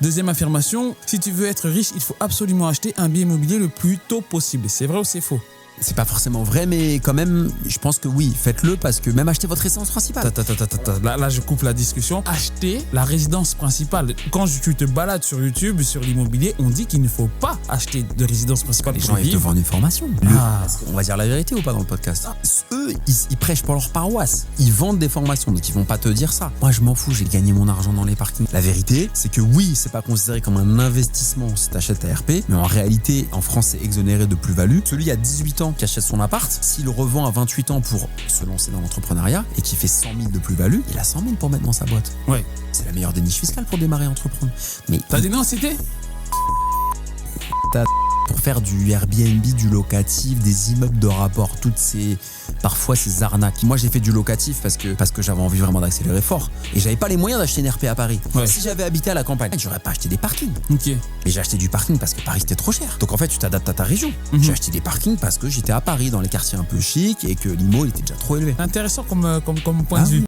Deuxième affirmation, si tu veux être riche, il faut absolument acheter un bien immobilier le plus tôt possible. C'est vrai ou c'est faux? C'est pas forcément vrai, mais quand même, je pense que oui, faites-le parce que même acheter votre résidence principale. Là, je coupe la discussion. Acheter la résidence principale. Quand tu te balades sur YouTube, sur l'immobilier, on dit qu'il ne faut pas acheter de résidence principale Les pour gens, ils te vivre. vendent une formation. On va dire la vérité ou pas dans le podcast? Eux, ils prêchent pour leur paroisse. Ils vendent des formations, donc ils vont pas te dire ça. Moi, je m'en fous, j'ai gagné mon argent dans les parkings. La vérité, c'est que oui, c'est pas considéré comme un investissement si t'achètes ta RP, mais en réalité, en France, c'est exonéré de plus-value. Celui à 18 ans qui achète son appart, s'il le revend à 28 ans pour se lancer dans l'entrepreneuriat et qui fait 100 000 de plus-value, il a 100 000 pour mettre dans sa boîte. Ouais. C'est la meilleure des niches fiscales pour démarrer à entreprendre. Mais T'as des noms à citer? pour faire du Airbnb, du locatif, des immeubles de rapport, parfois ces arnaques. Moi, j'ai fait du locatif parce que j'avais envie vraiment d'accélérer fort et j'avais pas les moyens d'acheter une RP à Paris. Ouais. Si j'avais habité à la campagne, j'aurais pas acheté des parkings. Ok. Mais j'ai acheté du parking parce que Paris c'était trop cher. Donc en fait, tu t'adaptes à ta région. J'ai acheté des parkings parce que j'étais à Paris, dans les quartiers un peu chics et que l'IMO était déjà trop élevé. Intéressant comme point de vue.